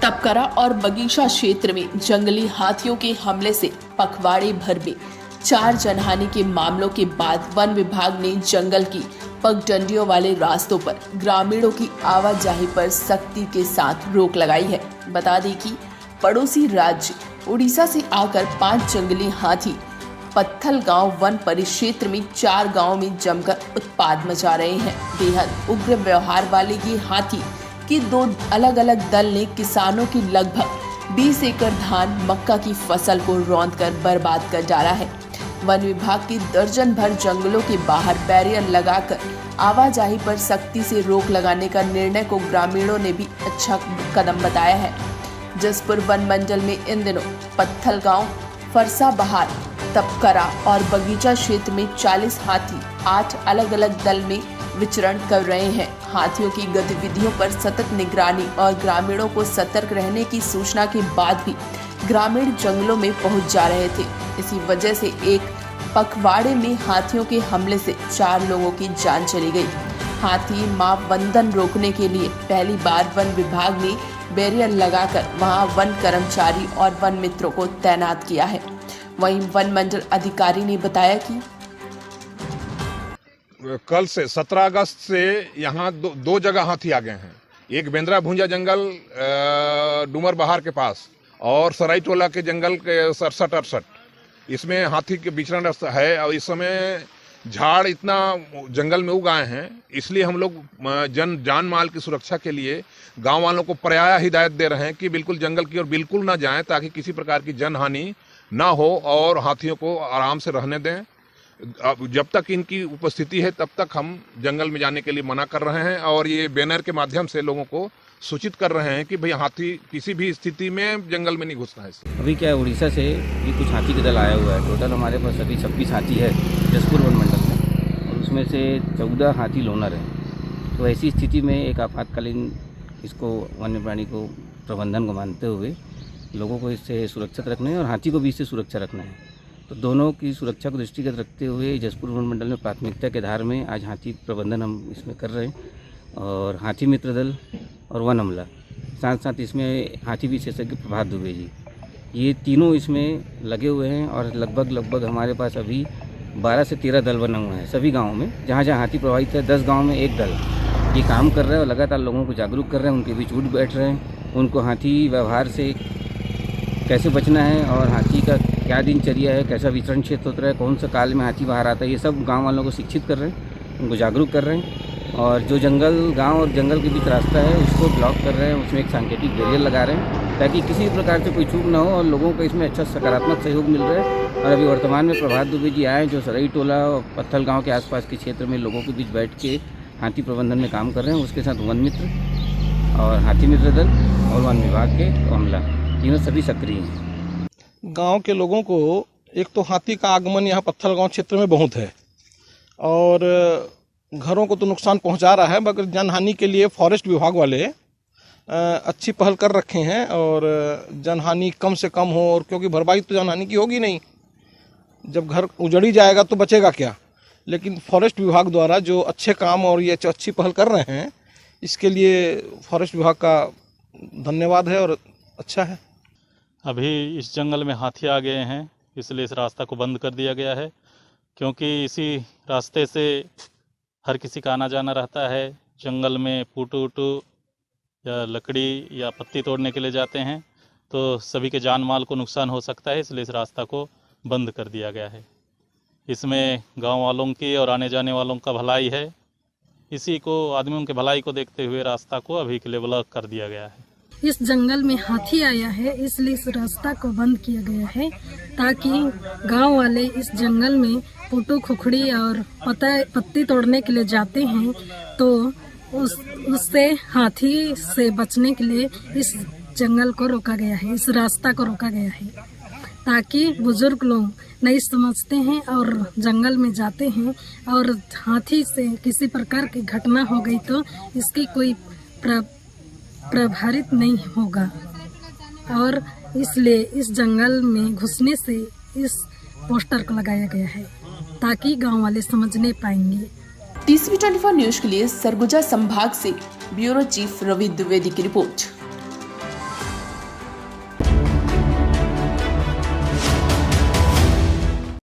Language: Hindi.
तपकरा और बगीचा क्षेत्र में जंगली हाथियों के हमले से पखवाड़े भर में 4 जनहानि के मामलों के बाद वन विभाग ने जंगल की पगडंडियों वाले रास्तों पर ग्रामीणों की आवाजाही पर सख्ती के साथ रोक लगाई है। बता दें कि पड़ोसी राज्य उड़ीसा से आकर 5 जंगली हाथी पत्थलगांव वन परिक्षेत्र में 4 गांवों में जमकर उत्पात मचा रहे हैं। बेहद उग्र व्यवहार वाले ये हाथी कि 2 अलग अलग दल ने किसानों की लगभग 20 एकड़ धान मक्का की फसल को रौंदकर बर्बाद कर डाला है। वन विभाग की दर्जन भर जंगलों के बाहर बैरियर लगाकर आवाजाही पर सख्ती से रोक लगाने का निर्णय को ग्रामीणों ने भी अच्छा कदम बताया है। जसपुर वन मंडल में इन दिनों पत्थलगांव, फरसाबहार, तपकरा और बगीचा क्षेत्र में 40 हाथी 8 अलग अलग दल में विचरण कर रहे हैं। हाथियों की गतिविधियों पर सतत निगरानी और ग्रामीणों को सतर्क रहने की सूचना के बाद भी ग्रामीण जंगलों में पहुंच जा रहे थे। इसी वजह से एक पखवाड़े में हाथियों के हमले से 4 लोगों की जान चली गई। हाथी महावंदन रोकने के लिए पहली बार वन विभाग ने बैरियर लगाकर वहां वन कर्मचारी और वन मित्रों को तैनात किया है। वहीं वन मंडल अधिकारी ने बताया कि कल से 17 अगस्त से यहाँ दो जगह हाथी आ गए हैं। एक बेंद्रा भुंजा जंगल डूमर बहार के पास और सराई टोला के जंगल के 67-68 इसमें हाथी के विचरण है। और इस समय झाड़ इतना जंगल में उग आए हैं, इसलिए हम लोग जान माल की सुरक्षा के लिए गांव वालों को पर्याय हिदायत दे रहे हैं कि बिल्कुल जंगल की ओर बिल्कुल ना जाएं, ताकि किसी प्रकार की जनहानि ना हो और हाथियों को आराम से रहने दें। जब तक इनकी उपस्थिति है तब तक हम जंगल में जाने के लिए मना कर रहे हैं और ये बैनर के माध्यम से लोगों को सूचित कर रहे हैं कि भाई हाथी किसी भी स्थिति में जंगल में नहीं घुसना है। अभी क्या है, उड़ीसा से भी कुछ हाथी का दल आया हुआ है। टोटल हमारे पास अभी 26 हाथी है जसपुर वन मंडल में, और उसमें से 14 हाथी लोनर हैं। तो ऐसी स्थिति में एक आपातकालीन इसको वन्य प्राणी को प्रबंधन को मानते हुए लोगों को इससे सुरक्षित रखना है और हाथी को भी इससे सुरक्षा रखना है। तो दोनों की सुरक्षा को दृष्टिगत रखते हुए जसपुर वन मंडल में प्राथमिकता के आधार में आज हाथी प्रबंधन हम इसमें कर रहे हैं, और हाथी मित्र दल और वन अमला, साथ साथ इसमें हाथी विशेषज्ञ प्रभात दुबे जी, ये तीनों इसमें लगे हुए हैं। और लगभग हमारे पास अभी 12 से 13 दल बने हुए हैं सभी गाँवों में। जहाँ जहाँ हाथी प्रभावित है 10 गाँव में एक दल ये काम कर रहे हैं और लगातार लोगों को जागरूक कर रहे हैं, उनके बीच उठ बैठ रहे हैं, उनको हाथी व्यवहार से कैसे बचना है और हाथी का क्या दिनचर्या है, कैसा विचरण क्षेत्र होता है, कौन सा काल में हाथी बाहर आता है, ये सब गांव वालों को शिक्षित कर रहे हैं, उनको जागरूक कर रहे हैं। और जो गांव और जंगल के बीच रास्ता है उसको ब्लॉक कर रहे हैं, उसमें एक सांकेतिक बैरियर लगा रहे हैं ताकि किसी प्रकार से कोई चूक ना हो और लोगों को इसमें अच्छा सकारात्मक सहयोग मिल रहा है। और अभी वर्तमान में प्रभात दुबे जी आए जो सराई टोला और पत्थलगांव के आसपास के क्षेत्र में लोगों के बीच बैठ के हाथी प्रबंधन में काम कर रहे हैं। उसके साथ वन मित्र और हाथी मित्र दल और वन विभाग के अमला तीनों सभी सक्रिय हैं। गांव के लोगों को एक तो हाथी का आगमन यहाँ पत्थलगांव क्षेत्र में बहुत है और घरों को तो नुकसान पहुंचा रहा है, मगर जनहानि के लिए फॉरेस्ट विभाग वाले अच्छी पहल कर रखे हैं और जनहानि कम से कम हो। और क्योंकि भरपाई तो जनहानि की होगी नहीं, जब घर उजड़ी जाएगा तो बचेगा क्या। लेकिन फॉरेस्ट विभाग द्वारा जो अच्छे काम और ये अच्छी पहल कर रहे हैं, इसके लिए फॉरेस्ट विभाग का धन्यवाद है और अच्छा है। अभी इस जंगल में हाथी आ गए हैं, इसलिए इस रास्ता को बंद कर दिया गया है, क्योंकि इसी रास्ते से हर किसी का आना जाना रहता है। जंगल में पूटू या लकड़ी या पत्ती तोड़ने के लिए जाते हैं तो सभी के जान माल को नुकसान हो सकता है, इसलिए इस रास्ता को बंद कर दिया गया है। इसमें गांव वालों की और आने जाने वालों का भलाई है, इसी को आदमियों के भलाई को देखते हुए रास्ता को अभी के लिए ब्लॉक कर दिया गया है। इस जंगल में हाथी आया है, इसलिए इस रास्ता को बंद किया गया है ताकि गांव वाले इस जंगल में पुटू खुखड़ी और पत्ती तोड़ने के लिए जाते हैं तो उससे हाथी से बचने के लिए इस जंगल को रोका गया है, इस रास्ता को रोका गया है, ताकि बुजुर्ग लोग नहीं समझते हैं और जंगल में जाते हैं और हाथी से किसी प्रकार की घटना हो गई तो इसकी कोई प्रभावित नहीं होगा। और इसलिए इस जंगल में घुसने से इस पोस्टर को लगाया गया है ताकि गांव वाले समझने पाएंगे। TCV24 न्यूज के लिए सरगुजा संभाग से ब्यूरो चीफ रवि द्विवेदी की रिपोर्ट।